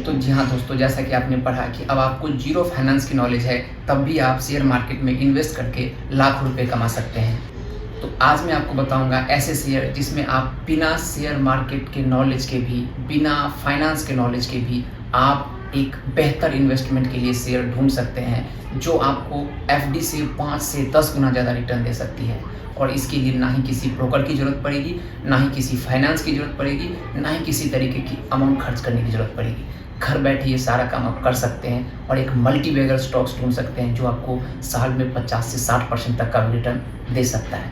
तो जी हाँ दोस्तों, जैसा कि आपने पढ़ा कि अब आपको जीरो फाइनेंस की नॉलेज है, तब भी आप शेयर मार्केट में इन्वेस्ट करके लाखों रुपए कमा सकते हैं। तो आज मैं आपको बताऊंगा ऐसे शेयर जिसमें आप बिना शेयर मार्केट के नॉलेज के भी, बिना फाइनेंस के नॉलेज के भी आप एक बेहतर इन्वेस्टमेंट के लिए शेयर ढूंढ सकते हैं, जो आपको एफडी से 5 से 10 गुना ज़्यादा रिटर्न दे सकती है। और इसके लिए ना ही किसी ब्रोकर की ज़रूरत पड़ेगी, ना ही किसी फाइनेंस की ज़रूरत पड़ेगी, ना ही किसी तरीके की अमाउंट खर्च करने की ज़रूरत पड़ेगी। घर बैठे ये सारा काम आप कर सकते हैं और एक मल्टी बैगर स्टॉक्स ढूंढ सकते हैं, जो आपको साल में 50 से 60% तक का रिटर्न दे सकता है।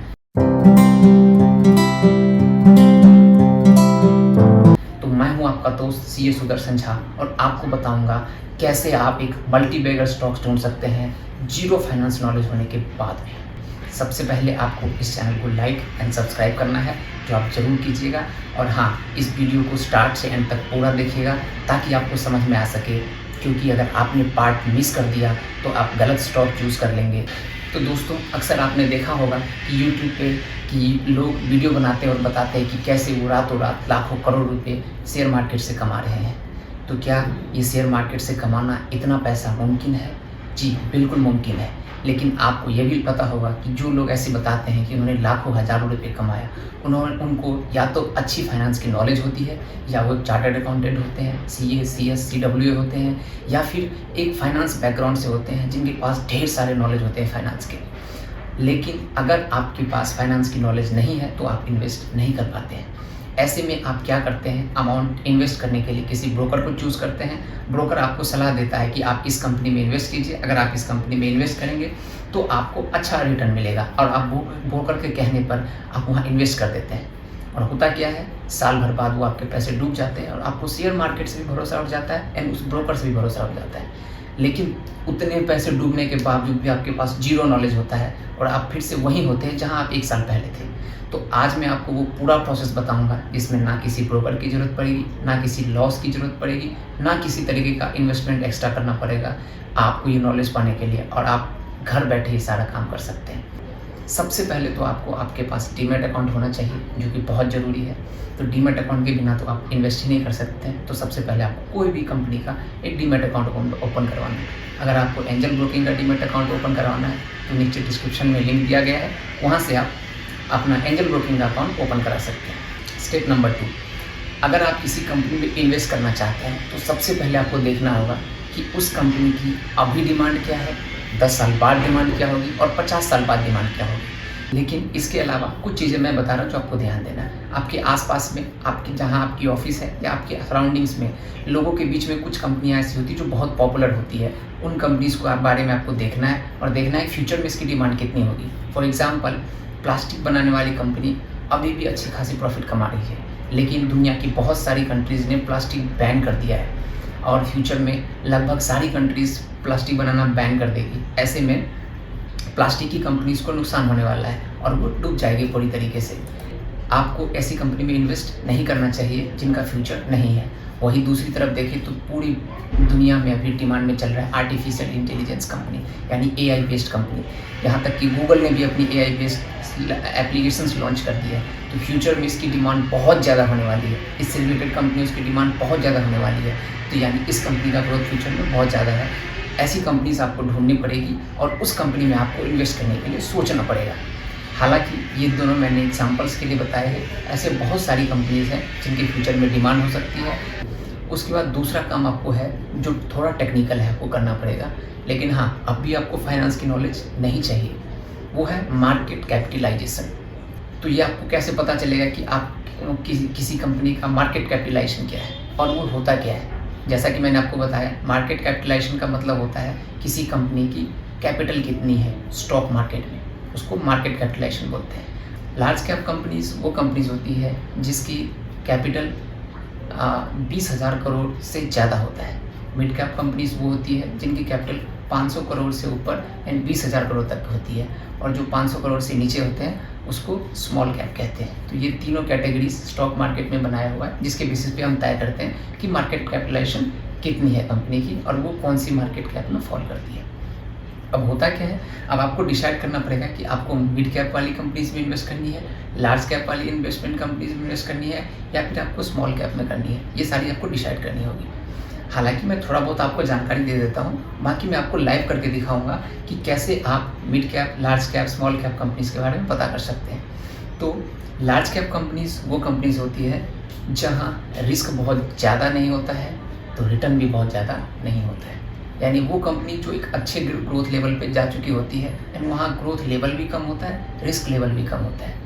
तो मैं हूं आपका दोस्त सीए सुदर्शन झा और आपको बताऊंगा कैसे आप एक मल्टी बैगर स्टॉक्स ढूंढ सकते हैं जीरो फाइनेंस नॉलेज होने के बाद भी। सबसे पहले आपको इस चैनल को लाइक एंड सब्सक्राइब करना है, जो आप जरूर कीजिएगा। और हाँ, इस वीडियो को स्टार्ट से एंड तक पूरा देखिएगा ताकि आपको समझ में आ सके, क्योंकि अगर आपने पार्ट मिस कर दिया तो आप गलत स्टॉक चूज़ कर लेंगे। तो दोस्तों, अक्सर आपने देखा होगा कि यूट्यूब पे कि लोग वीडियो बनाते हैं और बताते हैं कि कैसे वो रातों रात लाखों करोड़ रुपए शेयर मार्केट से कमा रहे हैं। तो क्या ये शेयर मार्केट से कमाना इतना पैसा मुमकिन है? जी बिल्कुल मुमकिन है। लेकिन आपको ये भी पता होगा कि जो लोग ऐसे बताते हैं कि उन्होंने लाखों हज़ारों रुपए कमाया, उनको या तो अच्छी फाइनेंस की नॉलेज होती है, या वो चार्टर्ड अकाउंटेंट होते हैं, सीए, सीएस, सीडब्ल्यूए होते हैं, या फिर एक फाइनेंस बैकग्राउंड से होते हैं जिनके पास ढेर सारे नॉलेज होते हैं फाइनेंस के। लेकिन अगर आपके पास फाइनेंस की नॉलेज नहीं है तो आप इन्वेस्ट नहीं कर पाते हैं। ऐसे में आप क्या करते हैं, अमाउंट इन्वेस्ट करने के लिए किसी ब्रोकर को चूज़ करते हैं। ब्रोकर आपको सलाह देता है कि आप इस कंपनी में इन्वेस्ट कीजिए, अगर आप इस कंपनी में इन्वेस्ट करेंगे तो आपको अच्छा रिटर्न मिलेगा, और आप ब्रोकर के कहने पर आप वहाँ इन्वेस्ट कर देते हैं। और होता क्या है, साल भर बाद वो आपके पैसे डूब जाते हैं और आपको शेयर मार्केट से भी भरोसा उठ जाता है एंड उस ब्रोकर से भी भरोसा उठ जाता है। लेकिन उतने पैसे डूबने के बावजूद भी आपके पास जीरो नॉलेज होता है और आप फिर से वहीं होते हैं जहां आप 1 साल पहले थे। तो आज मैं आपको वो पूरा प्रोसेस बताऊंगा जिसमें ना किसी ब्रोकर की ज़रूरत पड़ेगी, ना किसी लॉस की ज़रूरत पड़ेगी, ना किसी तरीके का इन्वेस्टमेंट एक्स्ट्रा करना पड़ेगा आपको ये नॉलेज पाने के लिए, और आप घर बैठे ही सारा काम कर सकते हैं। सबसे पहले तो आपको आपके पास डीमैट अकाउंट होना चाहिए, जो कि बहुत ज़रूरी है। तो डीमैट अकाउंट के बिना तो आप इन्वेस्ट ही नहीं कर सकते हैं। तो सबसे पहले आपको कोई भी कंपनी का एक डीमैट अकाउंट ओपन करवाना है। अगर आपको एंजल ब्रोकिंग का डीमैट अकाउंट ओपन करवाना है तो नीचे डिस्क्रिप्शन में लिंक दिया गया है, वहाँ से आप अपना एंजल ब्रोकिंग का अकाउंट ओपन करा सकते हैं। स्टेप नंबर 2, अगर आप किसी कंपनी में इन्वेस्ट करना चाहते हैं तो सबसे पहले आपको देखना होगा कि उस कंपनी की अभी डिमांड क्या है, 10 साल बाद डिमांड क्या होगी और 50 साल बाद डिमांड क्या होगी। लेकिन इसके अलावा कुछ चीज़ें मैं बता रहा हूँ जो आपको ध्यान देना है। आपके आसपास में, आपकी जहाँ आपकी ऑफिस है या आपके सराउंडिंग्स में लोगों के बीच में कुछ कंपनियाँ ऐसी होती है जो बहुत पॉपुलर होती है। उन कंपनीज़ को बारे में आपको देखना है और देखना है फ्यूचर में इसकी डिमांड कितनी होगी। फॉर एग्जाम्पल, प्लास्टिक बनाने वाली कंपनी अभी भी अच्छी खासी प्रॉफिट कमा रही है, लेकिन दुनिया की बहुत सारी कंट्रीज़ ने प्लास्टिक बैन कर दिया है और फ्यूचर में लगभग सारी कंट्रीज़ प्लास्टिक बनाना बैन कर देगी। ऐसे में प्लास्टिक की कंपनीज़ को नुकसान होने वाला है और वो डूब जाएगी पूरी तरीके से। आपको ऐसी कंपनी में इन्वेस्ट नहीं करना चाहिए जिनका फ्यूचर नहीं है। वही दूसरी तरफ देखें तो पूरी दुनिया में अभी डिमांड में चल रहा है आर्टिफिशियल इंटेलिजेंस कंपनी, यानी एआई बेस्ड कंपनी। यहाँ तक कि गूगल ने भी अपनी एआई बेस्ड एप्लीकेशंस लॉन्च कर दी है। तो फ्यूचर में इसकी डिमांड बहुत ज़्यादा होने वाली है। इससे रिलेटेड कंपनीज की डिमांड बहुत ज़्यादा होने वाली है। तो यानी इस कंपनी का ग्रोथ फ्यूचर में बहुत ज़्यादा है। ऐसी कंपनीज आपको ढूंढनी पड़ेगी और उस कंपनी में आपको इन्वेस्ट करने के लिए सोचना पड़ेगा। हालांकि ये दोनों मैंने एग्जांपल्स के लिए बताए हैं, ऐसे बहुत सारी कंपनीज हैं जिनके फ्यूचर में डिमांड हो सकती है। उसके बाद दूसरा काम आपको है जो थोड़ा टेक्निकल है, आपको करना पड़ेगा। लेकिन हाँ, अब भी आपको फाइनेंस की नॉलेज नहीं चाहिए, वो है मार्केट कैपिटलाइजेशन। तो ये आपको कैसे पता चलेगा कि आप किसी कंपनी का मार्केट कैपिटलाइजेशन क्या है और वो होता क्या है। जैसा कि मैंने आपको बताया, मार्केट कैपिटलाइजेशन का मतलब होता है किसी कंपनी की कैपिटल कितनी है स्टॉक मार्केट में, उसको मार्केट कैपिटलाइजेशन बोलते हैं। लार्ज कैप कंपनीज वो कंपनीज होती है जिसकी कैपिटल 20,000 करोड़ से ज़्यादा होता है। मिड कैप कंपनीज वो होती है जिनकी कैपिटल 500 करोड़ से ऊपर एंड 20,000 करोड़ तक होती है, और जो 500 करोड़ से नीचे होते हैं उसको स्मॉल कैप कहते हैं। तो ये तीनों कैटेगरीज स्टॉक मार्केट में बनाया हुआ है, जिसके बेसिस पे हम तय करते हैं कि मार्केट कैपिटलाइजेशन कितनी है कंपनी की और वो कौन सी मार्केट कैप में फॉल करती है। अब होता क्या है, अब आपको डिसाइड करना पड़ेगा कि आपको मिड कैप वाली कंपनीज में इन्वेस्ट करनी है, लार्ज कैप वाली इन्वेस्टमेंट कंपनीज में इन्वेस्ट करनी है, या फिर आपको स्मॉल कैप में करनी है। ये सारी आपको डिसाइड करनी होगी। हालाँकि मैं थोड़ा बहुत आपको जानकारी दे देता हूँ, बाकी मैं आपको लाइव करके दिखाऊँगा कि कैसे आप mid cap, large cap, small cap companies के बारे में पता कर सकते हैं। तो लार्ज कैप कंपनीज़ वो कंपनीज़ होती है जहाँ रिस्क बहुत ज़्यादा नहीं होता है, तो रिटर्न भी बहुत ज़्यादा नहीं होता है। यानी वो कंपनी जो एक अच्छे ग्रोथ लेवल पे जा चुकी होती है एंड वहाँ ग्रोथ लेवल भी कम होता है, रिस्क लेवल भी कम होता है।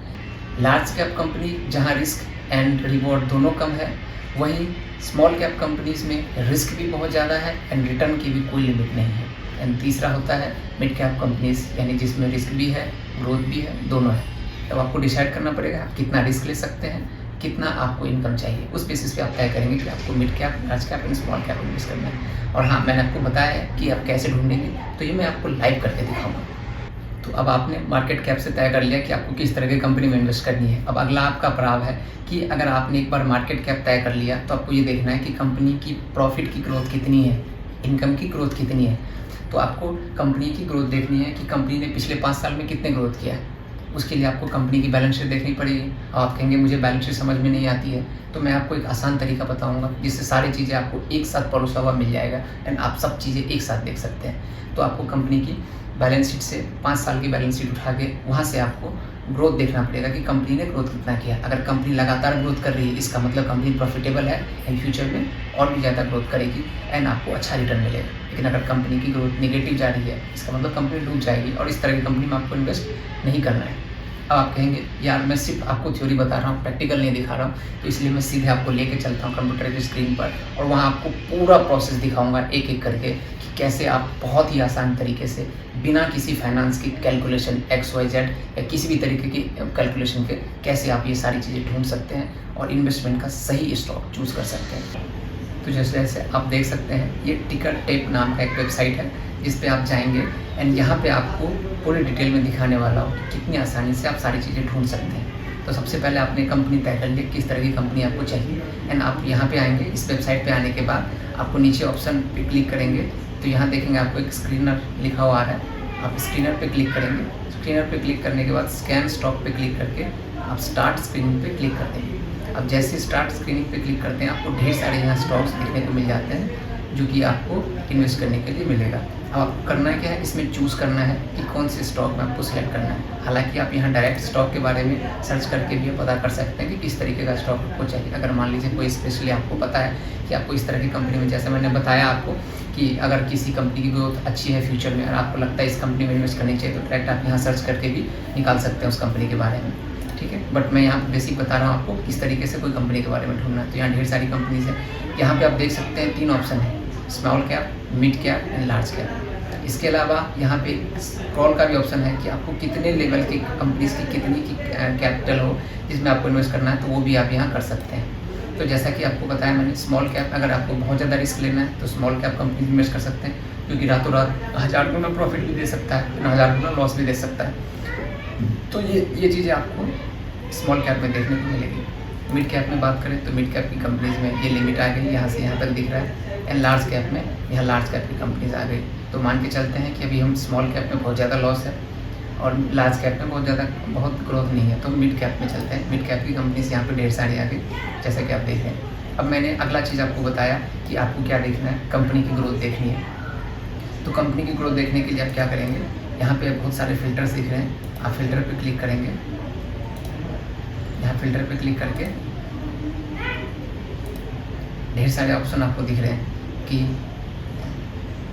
लार्ज कैप कंपनी जहाँ रिस्क एंड रिवॉर्ड दोनों कम है, वहीं स्मॉल कैप कंपनीज़ में रिस्क भी बहुत ज़्यादा है एंड रिटर्न की भी कोई लिमिट नहीं है। एंड तीसरा होता है मिड कैप कंपनीज़, यानी जिसमें रिस्क भी है, ग्रोथ भी है, दोनों है। तब आपको डिसाइड करना पड़ेगा आप कितना रिस्क ले सकते हैं, कितना आपको इनकम चाहिए। उस बेसिस पे आप तय करेंगे कि आपको mid cap, large cap and small cap invest करना है। और हाँ, मैंने आपको बताया है कि आप कैसे ढूंढेंगे, तो ये मैं आपको लाइव करके दिखाऊंगा। तो अब आपने मार्केट कैप से तय कर लिया कि आपको किस तरह की कंपनी में इन्वेस्ट करनी है। अब अगला आपका पड़ाव है कि अगर आपने एक बार मार्केट कैप तय कर लिया, तो आपको ये देखना है कि कंपनी की प्रॉफिट की ग्रोथ कितनी है, इनकम की ग्रोथ कितनी है। तो आपको कंपनी की ग्रोथ देखनी है कि कंपनी ने पिछले 5 साल में कितने ग्रोथ किया है। उसके लिए आपको कंपनी की बैलेंस शीट देखनी पड़ेगी। आप कहेंगे मुझे बैलेंस शीट समझ में नहीं आती है, तो मैं आपको एक आसान तरीका बताऊंगा जिससे सारी चीज़ें आपको एक साथ परोसा हुआ मिल जाएगा एंड आप सब चीज़ें एक साथ देख सकते हैं। तो आपको कंपनी की बैलेंस शीट से 5 साल की बैलेंस शीट उठा के वहाँ से आपको ग्रोथ देखना पड़ेगा कि कंपनी ने ग्रोथ कितना किया। अगर कंपनी लगातार ग्रोथ कर रही है, इसका मतलब कंपनी प्रॉफिटेबल है एंड फ्यूचर में और भी ज़्यादा ग्रोथ करेगी एंड आपको अच्छा रिटर्न मिलेगा। लेकिन अगर कंपनी की ग्रोथ नेगेटिव जा रही है, इसका मतलब कंपनी डूब जाएगी और इस तरह की कंपनी में आपको इन्वेस्ट नहीं करना है। अब आप कहेंगे यार मैं सिर्फ आपको थ्योरी बता रहा हूँ, प्रैक्टिकल नहीं दिखा रहा हूँ, तो इसलिए मैं सीधे आपको लेके चलता हूँ कंप्यूटर की स्क्रीन पर और वहाँ आपको पूरा प्रोसेस दिखाऊंगा एक एक करके कि कैसे आप बहुत ही आसान तरीके से बिना किसी फाइनेंस की कैलकुलेशन XYZ या किसी भी तरीके की कैलकुलेशन के कैसे आप ये सारी चीज़ें ढूंढ सकते हैं और इन्वेस्टमेंट का सही स्टॉक चूज़ कर सकते हैं। तो जैसे आप देख सकते हैं, ये टिकर टेप नाम का एक वेबसाइट है जिस पे आप जाएंगे एंड यहाँ पे आपको पूरी डिटेल में दिखाने वाला हो कि कितनी आसानी से आप सारी चीज़ें ढूंढ सकते हैं। तो सबसे पहले आपने कंपनी तय कर ली किस तरह की कंपनी आपको चाहिए एंड आप यहाँ पे आएंगे। इस वेबसाइट पे आने के बाद आपको नीचे ऑप्शन पे क्लिक करेंगे तो यहाँ देखेंगे आपको एक स्क्रीनर लिखा हुआ आ रहा है। आप स्क्रीनर पे क्लिक करेंगे। स्क्रीनर पे क्लिक करने के बाद स्कैन स्टॉक पे क्लिक करके आप स्टार्ट स्क्रीनिंग पे क्लिक कर देंगे। अब जैसे स्टार्ट स्क्रीनिंग पे क्लिक करते हैं आपको ढेर सारे यहाँ स्टॉक्स देखने को मिल जाते हैं जो कि आपको इन्वेस्ट करने के लिए मिलेगा। अब आपको करना क्या है, इसमें चूज़ करना है कि कौन से स्टॉक में आपको सेलेक्ट करना है। हालांकि आप यहाँ डायरेक्ट स्टॉक के बारे में सर्च करके भी पता कर सकते हैं कि किस तरीके का स्टॉक आपको चाहिए। अगर मान लीजिए कोई स्पेशली आपको पता है कि आपको इस तरह की कंपनी में, जैसे मैंने बताया आपको कि अगर किसी कंपनी की ग्रोथ अच्छी है फ्यूचर में और आपको लगता है इस कंपनी में इन्वेस्ट करनी चाहिए, तो डायरेक्ट आप यहाँ सर्च करके भी निकाल सकते हैं उस कंपनी के बारे में। ठीक है, बट मैं यहाँ बेसिक बता रहा हूँ आपको किस तरीके से कोई कंपनी के बारे में ढूंढना है। तो यहाँ ढेर सारी कंपनीज है। यहाँ पे आप देख सकते हैं 3 ऑप्शन है, small cap, mid cap and large cap. इसके अलावा यहाँ पे स्क्रॉल का भी ऑप्शन है कि आपको कितने लेवल की कंपनीज की कितनी की कैपिटल हो जिसमें आपको इन्वेस्ट करना है, तो वो भी आप यहाँ कर सकते हैं। तो जैसा कि आपको बताया मैंने, स्मॉल कैप अगर आपको बहुत ज़्यादा रिस्क लेना है तो स्मॉल कैप कंपनी में इन्वेस्ट कर सकते हैं, क्योंकि रातों रात 1000 गुना प्रॉफिट भी दे सकता है, 1000 गुना लॉस भी दे सकता है। तो ये चीज़ें आपको स्मॉल कैप में देखने को मिलेगी। मिड कैप में बात करें तो मिड कैप की कंपनीज़ में ये लिमिट आ गई, यहाँ से यहाँ तक दिख रहा है। एंड लार्ज कैप में यहाँ लार्ज कैप की कंपनीज आ गई। तो मान के चलते हैं कि अभी हम स्मॉल कैप में बहुत ज़्यादा लॉस है और लार्ज कैप में बहुत ग्रोथ नहीं है, तो मिड कैप में चलते हैं। मिड कैप की कंपनीज यहाँ पे ढेर सारी आ गई, जैसा कि आप देख रहे हैं। अब मैंने अगला चीज़ आपको बताया कि आपको क्या देखना है, कंपनी की ग्रोथ देखनी है। तो कंपनी की ग्रोथ देखने के लिए आप क्या करेंगे, यहाँ पे बहुत सारे फिल्टर्स दिख रहे हैं, आप फिल्टर पे क्लिक करेंगे। यहाँ फिल्टर पे क्लिक करके ढेर सारे ऑप्शन आपको दिख रहे हैं कि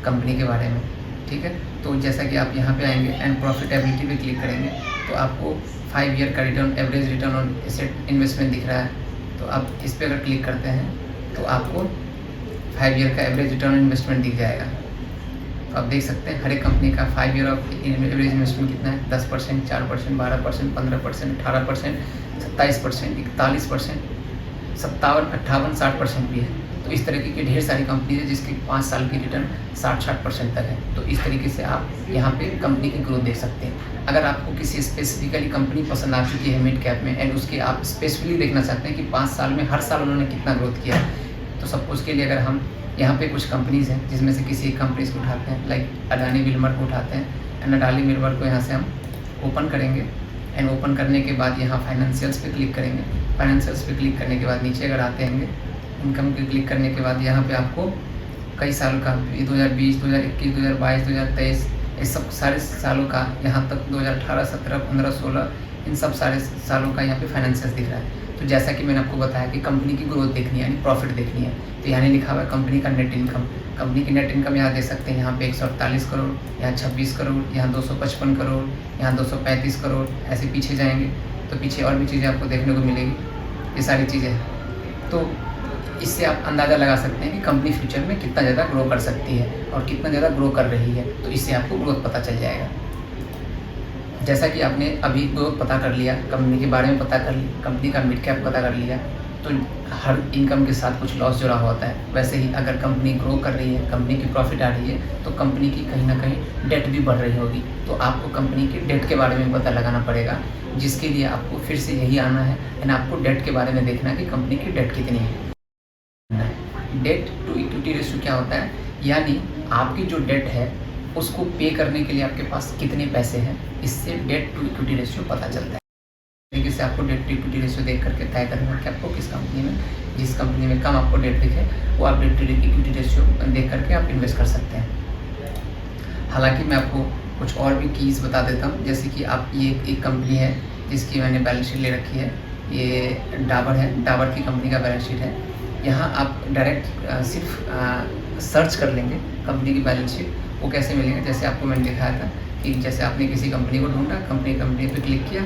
कंपनी के बारे में। ठीक है, तो जैसा कि आप यहाँ पे आएंगे एंड प्रॉफिटेबिलिटी पे क्लिक करेंगे तो आपको 5 ईयर का return, average return on asset investment दिख रहा है। तो आप इस पर अगर क्लिक करते हैं तो आपको 5 ईयर का एवरेज रिटर्न ऑन इन्वेस्टमेंट दिख जाएगा। तो आप देख सकते हैं हर एक कंपनी का 5 ईयर ऑफ एवरेज इन्वेस्टमेंट कितना है, 10%, 4%, 12%, 15%, 18%, 27%, 41%, 57, 58, 60% भी है। तो इस तरीके की ढेर सारी कंपनी है जिसकी 5 साल की रिटर्न 60% तक है। तो इस तरीके से आप यहाँ पे कंपनी की ग्रोथ देख सकते हैं। अगर आपको किसी स्पेसिफिकली कंपनी पसंद आ चुकी है मिड कैप में एंड उसके आप स्पेसिफिकली देखना चाहते हैं कि 5 साल में हर साल उन्होंने कितना ग्रोथ किया है, तो सपोज के लिए अगर हम यहाँ पे कुछ कंपनीज़ हैं जिसमें से किसी एक कंपनीज को उठाते हैं, लाइक अडानी विल्मर को उठाते हैं एंड अडानी विल्मर को यहाँ से हम ओपन करेंगे एंड ओपन करने के बाद यहाँ फाइनेंशियल्स पे क्लिक करेंगे। फाइनेंशियल्स पे क्लिक करने के बाद नीचे अगर आते हैं इनकम पे क्लिक करने के बाद यहाँ पे आपको कई सालों का 2020, 2021, 2022, 2023 ये सब सारे सालों का, यहाँ तक 2018, 17, 15, 16 इन सब सारे सालों का यहाँ पे फाइनेंशियल दिख रहा है। तो जैसा कि मैंने आपको बताया कि कंपनी की ग्रोथ देखनी है यानी प्रॉफिट देखनी है, तो यहाँ लिखा हुआ है कंपनी का नेट इनकम। कंपनी की नेट इनकम यहाँ देख सकते हैं, यहाँ पे 148 करोड़, यहाँ 26 करोड़, यहाँ 255 करोड़, यहाँ 235 करोड़, ऐसे पीछे जाएंगे तो पीछे और भी चीज़ें आपको देखने को मिलेगी। ये सारी चीज़ें हैं, तो इससे आप अंदाज़ा लगा सकते हैं कि कंपनी फ्यूचर में कितना ज़्यादा ग्रो कर सकती है और कितना ज़्यादा ग्रो कर रही है, तो इससे आपको ग्रोथ पता चल जाएगा। जैसा कि आपने अभी ग्रोथ पता कर लिया, कंपनी के बारे में पता कर लिया, कंपनी का मिड कैप पता कर लिया, तो हर इनकम के साथ कुछ लॉस जुड़ा हुआ होता है। वैसे ही अगर कंपनी ग्रो कर रही है, कंपनी की प्रॉफिट आ रही है, तो कंपनी की कहीं ना कहीं डेट भी बढ़ रही होगी, तो आपको कंपनी के डेट के बारे में पता लगाना पड़ेगा, जिसके लिए आपको फिर से यही आना है एंड आपको डेट के बारे में देखना है कि कंपनी की डेट कितनी है। डेट टू इक्विटी रेशियो क्या होता है, यानी आपकी जो डेट है उसको पे करने के लिए आपके पास कितने पैसे हैं, इससे डेट टू इक्विटी रेशियो पता चलता है। तरीके से आपको डेट टू इक्विटी रेशियो देख करके तय करना है कि आपको किस कंपनी में, जिस कंपनी में कम आपको डेट दिखे वो आप डेट टू इक्विटी रेशियो देख करके आप इन्वेस्ट कर सकते हैं। हालांकि मैं आपको कुछ और भी कीज़ बता देता हूँ, जैसे कि आप ये एक कंपनी है जिसकी मैंने बैलेंस शीट ले रखी है, ये डाबर है, डाबर की कंपनी का बैलेंस शीट है। यहाँ आप डायरेक्ट सिर्फ सर्च कर लेंगे कंपनी की बैलेंस शीट, वो कैसे मिलेगा, जैसे आपको मैंने दिखाया था कि जैसे आपने किसी कंपनी को ढूंढा, कंपनी पे क्लिक किया,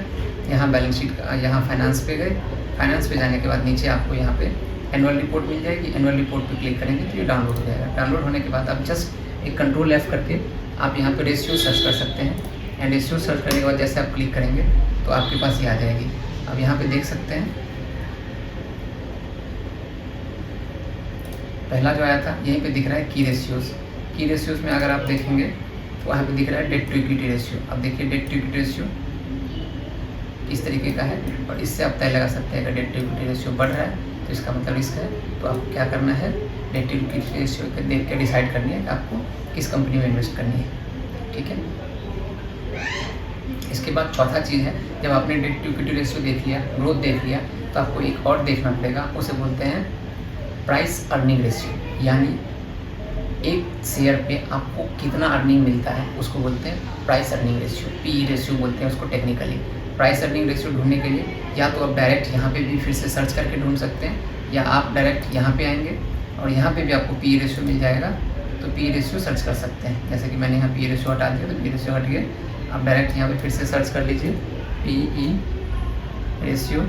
यहाँ बैलेंस शीट, यहाँ फाइनेंस पे गए, फाइनेंस पे जाने के बाद नीचे आपको यहाँ पे एनुअल रिपोर्ट मिल जाएगी। एनुअल रिपोर्ट पे क्लिक करेंगे तो ये डाउनलोड हो जाएगा। डाउनलोड होने के बाद आप जस्ट एक कंट्रोल F करके आप यहाँ पे रेशियो सर्च कर सकते हैं, एंड रेशियो सर्च करने के बाद जैसे आप क्लिक करेंगे तो आपके पास ये आ जाएगी। अब यहाँ पे देख सकते हैं पहला जो आया था यहीं पे दिख रहा है की रेशियोज़। की रेशियोज़ में अगर आप देखेंगे तो वहाँ पे दिख रहा है डेट टू इक्विटी रेशियो। अब देखिए डेट टू इक्विटी रेशियो इस तरीके का है, और इससे आप तय लगा सकते हैं अगर डेट टू इक्विटी रेशियो बढ़ रहा है तो इसका मतलब रिस्क है। तो आपको क्या करना है, डेट टू इक्विटी रेशियो को देख के डिसाइड करनी है कि आपको किस कंपनी में इन्वेस्ट करनी है। ठीक है, इसके बाद चौथा चीज़ है, जब आपने डेट टू इक्विटी रेशियो देख लिया, ग्रोथ देख लिया, तो आपको एक और देखना पड़ेगा, उसे बोलते हैं प्राइस अर्निंग रेशियो। यानी एक शेयर पे आपको कितना अर्निंग मिलता है उसको बोलते हैं price earning ratio, P ratio बोलते हैं उसको टेक्निकली। प्राइस अर्निंग रेशियो ढूंढने के लिए या तो आप डायरेक्ट यहाँ पे भी फिर से सर्च करके ढूंढ सकते हैं, या आप डायरेक्ट यहाँ पे आएंगे और यहाँ पे भी आपको पी रेशियो मिल जाएगा, तो पी रेशियो सर्च कर सकते हैं। जैसे कि मैंने यहाँ पी रेशियो हटा दिया तो पी रेशियो हट गया। आप डायरेक्ट यहाँ पे फिर से सर्च कर लीजिए पी ई रेशियो,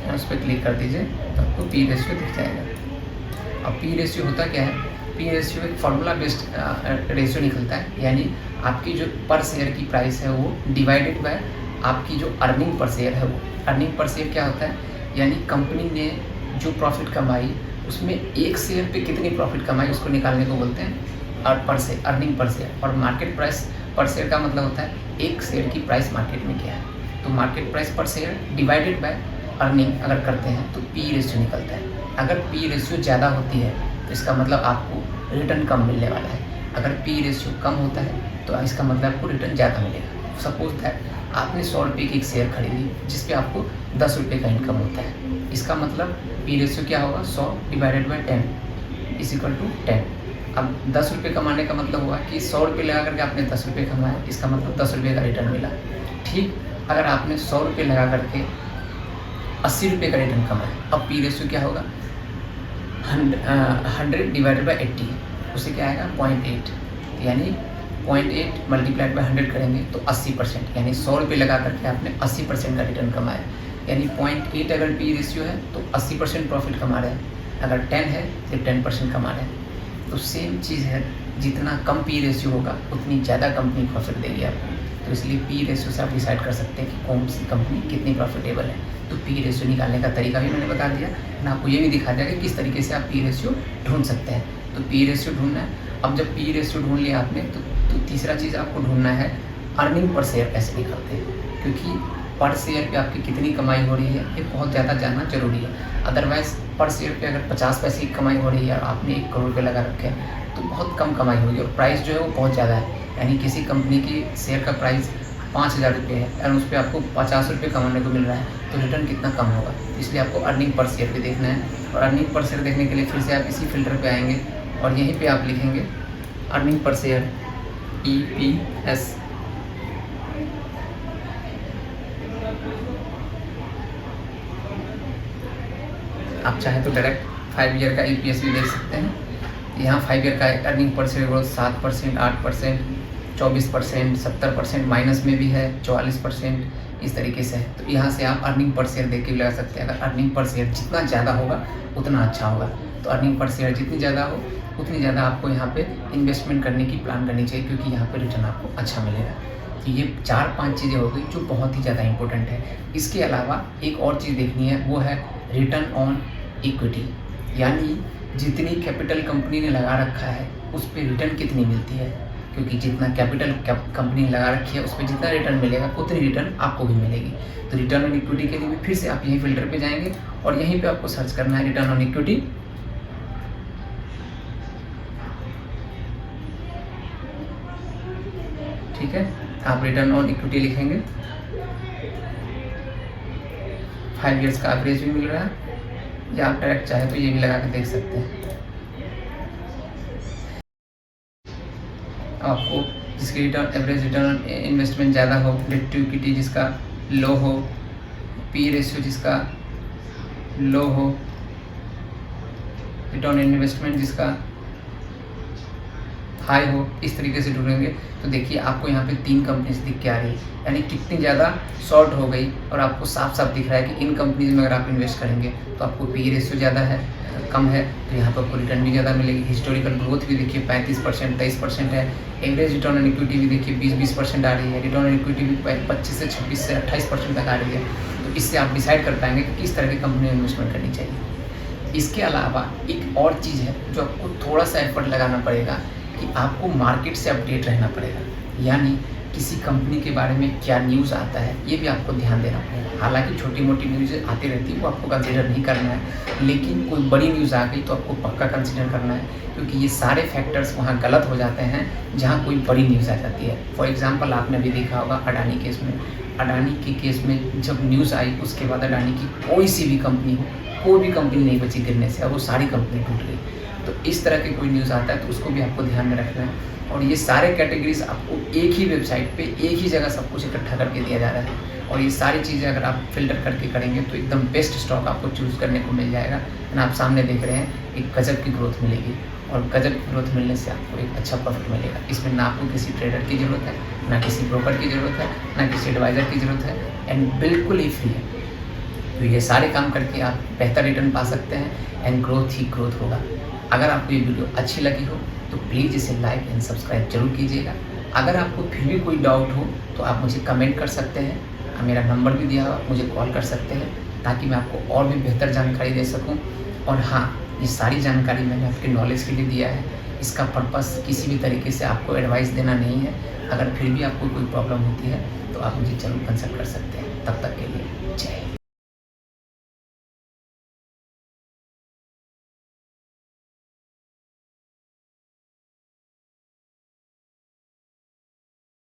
उस पर क्लिक कर दीजिए तो आपको पी रेशियो दिख जाएगा। अब पी रेशियो होता क्या है, पी रेशियो एक फार्मूला बेस्ड रेशियो निकलता है, यानी आपकी जो पर शेयर की प्राइस है वो डिवाइडेड बाय आपकी जो अर्निंग पर शेयर है वो। अर्निंग पर शेयर क्या होता है, यानी कंपनी ने जो प्रॉफिट कमाई उसमें एक शेयर पे कितनी प्रॉफिट कमाई उसको निकालने को बोलते हैं और पर शेयर, अर्निंग पर शेयर। और मार्केट प्राइस पर शेयर का मतलब होता है एक शेयर की प्राइस मार्केट में क्या है, तो मार्केट प्राइस पर शेयर डिवाइडेड बाय अर्निंग अगर करते हैं तो पी रेशियो निकलता है। अगर पी रेशियो ज़्यादा होती है तो इसका मतलब आपको रिटर्न कम मिलने वाला है, अगर पी रेशियो कम होता है तो इसका मतलब आपको रिटर्न ज़्यादा मिलेगा। सपोज दैट आपने 100 रुपये की एक शेयर खरीदी जिस पे आपको 10 रुपये का इनकम होता है, इसका मतलब पी रेशियो क्या होगा, 100 divided by 10 is equal to 10। अब 10 रुपये कमाने का मतलब हुआ कि 100 रुपये लगा करके आपने 10 रुपये कमाया, इसका मतलब 10 रुपये का रिटर्न मिला। ठीक, अगर आपने 100 रुपये लगा करके 80 रुपये का रिटर्न कमाया, अब पी रेशियो क्या होगा, 100 डिवाइडेड बाई 80, उससे क्या आएगा 0.8, यानी 0.8 मल्टीप्लाइड बाई 100 करेंगे तो 80%, यानी 100 रुपये लगा करके आपने 80% का रिटर्न कमाया। यानी 0.8 अगर पी रेशियो है तो 80% प्रॉफिट कमा रहे हैं, अगर 10 है तो 10% कमा रहे हैं। तो सेम चीज़ है, जितना कम पी रेशियो होगा उतनी ज़्यादा कंपनी प्रॉफिट देगी आपको। तो इसलिए पी रेशियो से आप डिसाइड कर सकते हैं कि कौन सी कंपनी कितनी प्रॉफिटेबल है। तो पी रेशियो निकालने का तरीका भी मैंने बता दिया, मैं आपको ये भी दिखा दिया कि किस तरीके से आप पी रेशियो ढूंढ सकते हैं। तो पी रेशियो ढूंढना है। अब जब पी रेशियो ढूंढ लिया आपने तो तीसरा चीज़ आपको ढूंढना है अर्निंग पर शेयर कैसे निकालते हैं, क्योंकि पर शेयर पे आपकी कितनी कमाई हो रही है ये बहुत ज़्यादा जानना जरूरी है। अदरवाइज़ पर शेयर पे अगर 50 पैसे की कमाई हो रही है और आपने 1 करोड़ रुपये लगा रखे हैं तो बहुत कम कमाई होगी, और प्राइस जो है वो बहुत ज़्यादा है। यानी किसी कंपनी की शेयर का प्राइस 5,000 रुपये है और उस पर आपको 50 रुपये कमाने को मिल रहा है, तो रिटर्न कितना कम होगा। इसलिए आपको अर्निंग पर शेयर भी देखना है, और अर्निंग पर शेयर देखने के लिए फिर से आप इसी फ़िल्टर पे आएंगे और यहीं पे आप लिखेंगे अर्निंग पर शेयर EPS। आप चाहें तो डायरेक्ट 5 ईयर का EPS भी देख सकते हैं। यहाँ 5 ईयर का earning per share growth 7%, 8%, 24%, 70%, minus में भी है 44%, इस तरीके से है। तो यहाँ से आप अर्निंग पर शेयर देख के भी लगा सकते हैं। अगर अर्निंग पर शेयर जितना ज़्यादा होगा उतना अच्छा होगा। तो अर्निंग पर शेयर जितनी ज़्यादा हो उतनी ज़्यादा आपको यहाँ पे इन्वेस्टमेंट करने की प्लान करनी चाहिए, क्योंकि यहाँ पे रिटर्न आपको अच्छा मिलेगा। तो ये 4-5 चीज़ें हो गई जो बहुत ही ज़्यादा इंपॉर्टेंट है। इसके अलावा एक और चीज़ देखनी है, वो है रिटर्न ऑन इक्विटी, यानी जितनी कैपिटल कंपनी ने लगा रखा है उस पर रिटर्न कितनी मिलती है। क्योंकि जितना कैपिटल कंपनी ने लगा रखी है उस पर जितना रिटर्न मिलेगा उतनी रिटर्न आपको भी मिलेगी। तो रिटर्न ऑन इक्विटी के लिए भी फिर से आप यही फिल्टर पे जाएंगे और यहीं पे आपको सर्च करना है रिटर्न ऑन इक्विटी। ठीक है, आप रिटर्न ऑन इक्विटी लिखेंगे। 5 ईयर्स का एवरेज भी मिल रहा है, या आप डायरेक्ट चाहे तो ये भी लगा के देख सकते हैं। आपको जिसकी रिटर्न एवरेज रिटर्न इन्वेस्टमेंट ज़्यादा हो, डेट टू इक्विटी जिसका लो हो, पी रेशियो जिसका लो हो, रिटर्न इन्वेस्टमेंट जिसका हाई हो, इस तरीके से ढूंढेंगे तो देखिए आपको यहाँ पे 3 कंपनीज दिख के आ रही है, यानी कितनी ज़्यादा शॉर्ट हो गई और आपको साफ साफ दिख रहा है कि इन कंपनीज में अगर आप इन्वेस्ट करेंगे तो आपको पी रेशियो ज़्यादा है, कम है, तो यहाँ पर आपको रिटर्न भी ज़्यादा मिलेगी। हिस्टोरिकल ग्रोथ भी देखिए 35%, 23% है। एवरेज रिटर्न ऑन इक्विटी भी देखिए 20% आ रही है। रिटर्न ऑन इक्विटी भी 25 से 26 से 28% तक आ रही है। तो इससे आप डिसाइड कर पाएंगे कि किस तरह की कंपनी में इन्वेस्टमेंट करनी चाहिए। इसके अलावा एक और चीज़ है जो आपको थोड़ा सा एफर्ट लगाना पड़ेगा कि आपको मार्केट से अपडेट रहना पड़ेगा, यानी किसी कंपनी के बारे में क्या न्यूज़ आता है ये भी आपको ध्यान देना पड़ेगा। हालांकि छोटी मोटी न्यूज़ आती रहती है, वो आपको कंसीडर नहीं करना है, लेकिन कोई बड़ी न्यूज़ आ गई तो आपको पक्का कंसीडर करना है, क्योंकि ये सारे फैक्टर्स वहाँ गलत हो जाते हैं जहाँ कोई बड़ी न्यूज़ आ जाती है। फॉर एग्जाम्पल आपने भी देखा होगा अडानी केस में, अडानी के केस में जब न्यूज़ आई उसके बाद अडानी की कोई सी भी कंपनी हो, कोई भी कंपनी नहीं बची गिरने से, और वो सारी कंपनी टूट गई। तो इस तरह के कोई न्यूज़ आता है तो उसको भी आपको ध्यान में रखना है। और ये सारे कैटेगरीज आपको एक ही वेबसाइट पे एक ही जगह सब कुछ इकट्ठा करके दिया जा रहा है, और ये सारी चीज़ें अगर आप फिल्टर करके करेंगे तो एकदम बेस्ट स्टॉक आपको चूज़ करने को मिल जाएगा। एंड आप सामने देख रहे हैं एक गजब की ग्रोथ मिलेगी, और गजब की ग्रोथ मिलने से आपको एक अच्छा प्रॉफिट मिलेगा। इसमें ना आपको किसी ट्रेडर की ज़रूरत है, ना किसी ब्रोकर की ज़रूरत है, ना किसी एडवाइज़र की ज़रूरत है, एंड बिल्कुल ही फ्री है। तो ये सारे काम करके आप बेहतर रिटर्न पा सकते हैं, एंड ग्रोथ ही ग्रोथ होगा। अगर आपको ये वीडियो अच्छी लगी हो तो प्लीज़ इसे लाइक एंड सब्सक्राइब जरूर कीजिएगा। अगर आपको फिर भी कोई डाउट हो तो आप मुझे कमेंट कर सकते हैं, मेरा नंबर भी दिया हुआ, मुझे कॉल कर सकते हैं, ताकि मैं आपको और भी बेहतर जानकारी दे सकूं। और हाँ, ये सारी जानकारी मैंने आपके नॉलेज के लिए दिया है, इसका पर्पस किसी भी तरीके से आपको एडवाइस देना नहीं है। अगर फिर भी आपको कोई प्रॉब्लम होती है तो आप मुझे जरूर कंसल्ट कर सकते हैं। तब तक के लिए जय हिंद।